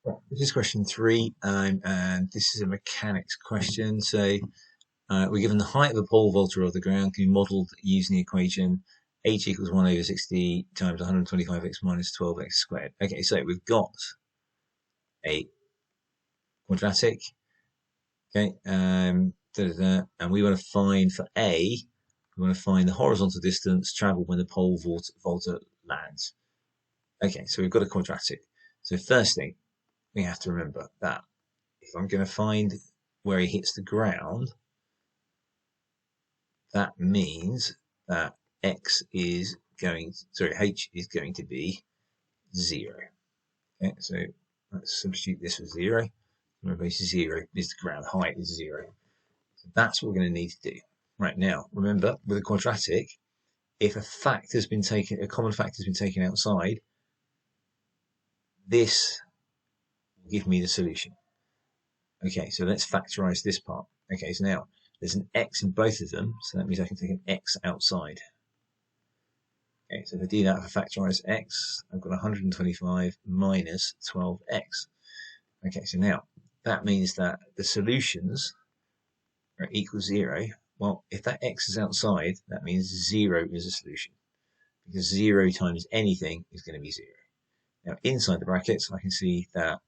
Right, this is question 3, and this is a mechanics question. So we're given the height of the pole vaulter of the ground can be modelled using the equation h equals 1 over 60 times 125x minus 12x squared. Okay, so we've got a quadratic, okay, and we want to find for A, we want to find the horizontal distance travelled when the pole vaulter lands. Okay, so we've got a quadratic. So first thing, we have to remember that if I'm going to find where he hits the ground, that means that h is going to be 0. Okay, so let's substitute this for 0. Remember, 0 is the ground height is 0. So that's what we're going to need to do. Right now, remember, with a quadratic, if a common factor has been taken outside, this will give me the solution. Okay, so let's factorize this part. Okay, so now there's an x in both of them, so that means I can take an x outside. Okay, so if I do that, if I factorize x, I've got 125 minus 12x. Okay, so now that means that the solutions are equal 0. Well, if that x is outside, that means 0 is a solution, because 0 times anything is going to be 0. Now, inside the brackets, I can see that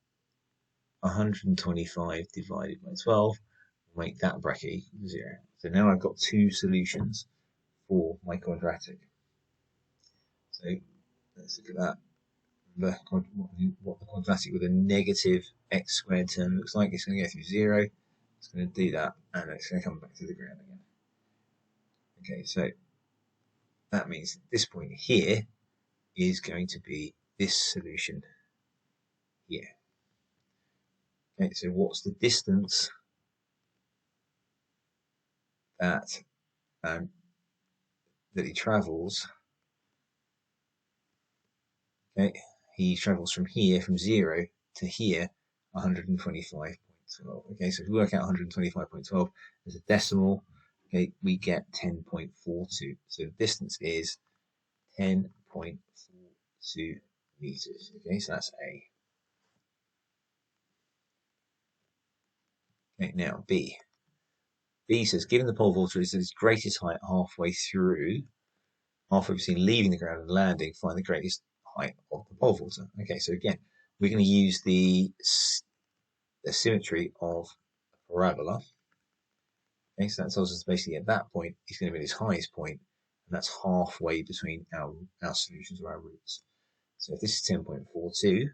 125 divided by 12 will make that bracket equal to 0. So now I've got two solutions for my quadratic. So let's look at that. What the quadratic with a negative x squared term looks like. It's going to go through 0. It's going to do that, and it's going to come back to the ground again. Okay, so that means that this point here is going to be this solution here. Okay, so what's the distance that he travels? Okay, he travels from here, from 0 to here, 125.12. Okay, so if we work out 125.12 as a decimal, okay, we get 10.42. So the distance is 10.42 meters. Okay, so that's A. Okay, now B. B says, given the pole vaulter is at its greatest height halfway between leaving the ground and landing, find the greatest height of the pole vaulter. Okay, so again, we're going to use the symmetry of a parabola. Okay, so that tells us basically at that point, he's going to be at his highest point, and that's halfway between our solutions or our roots. So if this is 10.42,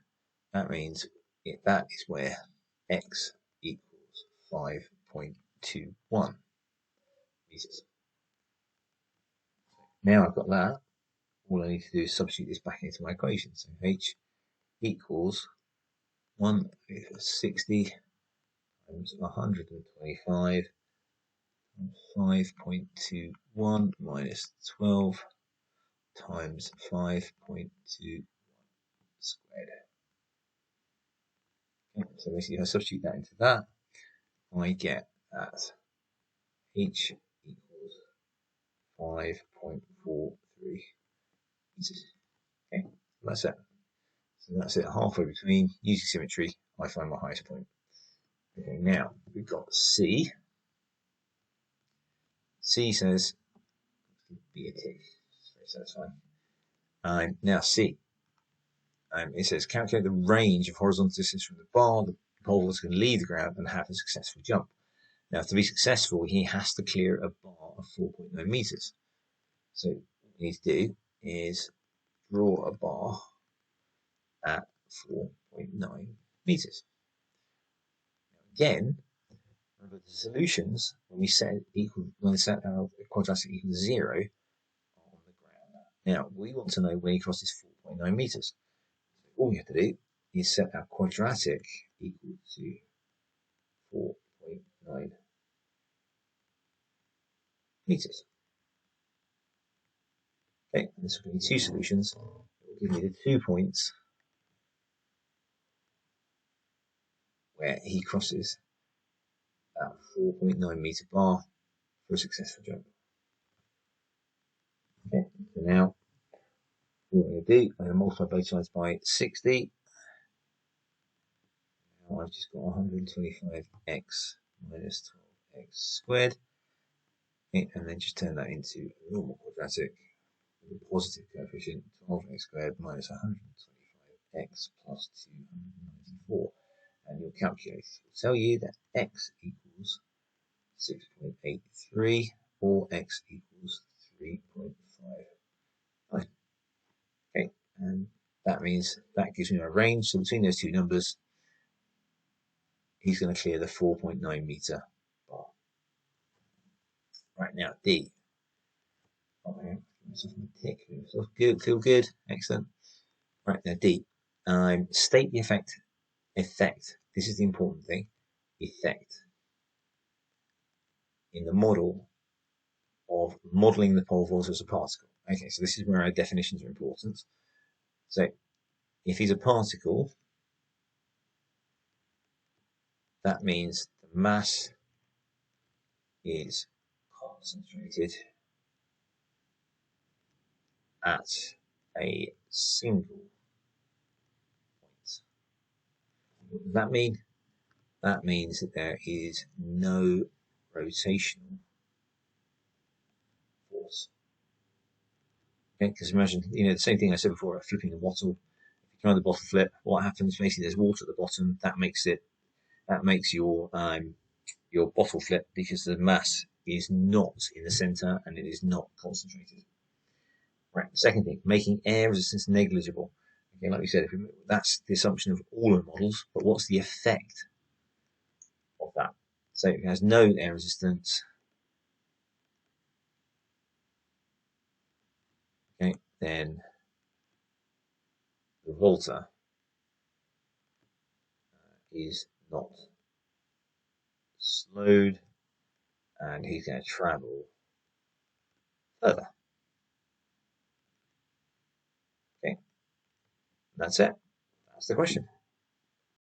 that means that is where x equals 5.21 meters. Now I've got that, all I need to do is substitute this back into my equation. So h equals 1 over 60 times 125 times 5.21 minus 12 times 5.21 squared. Okay, so basically if I substitute that into that, I get that h equals 5.43 meters. Okay, that's it. So that's it, halfway between. Using symmetry, I find my highest point. Okay, now we've got C. C says, be a tick. So that's fine. Now C. It says, calculate the range of horizontal distance from the bar the pole is going to leave the ground and have a successful jump. Now, to be successful, he has to clear a bar of 4.9 meters. So what we need to do is draw a bar at 4.9 meters. Now, again, remember the solutions when we set our quadratic equals 0 on the ground. Now we want to know when he crosses 4.9 meters. So all we have to do is set our quadratic equal to 4.9 meters. Okay, this will give me two solutions. It will give me the 2 points where he crosses that 4.9 meter bar for a successful jump. Okay, so now what I'm going to do, I'm going to multiply both sides by 60. I've just got 125x minus 12x squared. Okay, and then just turn that into a normal quadratic with a positive coefficient, 12x squared minus 125x plus 294. And your calculator will tell you that x equals 6.83 or x equals 3.5. Okay, and that means that gives me a range. So between those two numbers, he's going to clear the 4.9 meter bar. Right now, D. Oh, hang on. Myself a tick. Good, feel good. Excellent. Right now, D. State the effect. This is the important thing. Effect in the model of modeling the pole vault as a particle. Okay, so this is where our definitions are important. So if he's a particle, that means the mass is concentrated at a single point. What does that mean? That means that there is no rotational force. Okay, because imagine, the same thing I said before, flipping a bottle. If you try the bottle flip, what happens? Basically, there's water at the bottom. That makes your bottle flip because the mass is not in the center and it is not concentrated. Right. Second thing, making air resistance negligible. Okay, like we said, that's the assumption of all the models, but what's the effect of that? So it has no air resistance. Okay, then the volta is not slowed, and he's going to travel further. Okay, that's it. That's the question.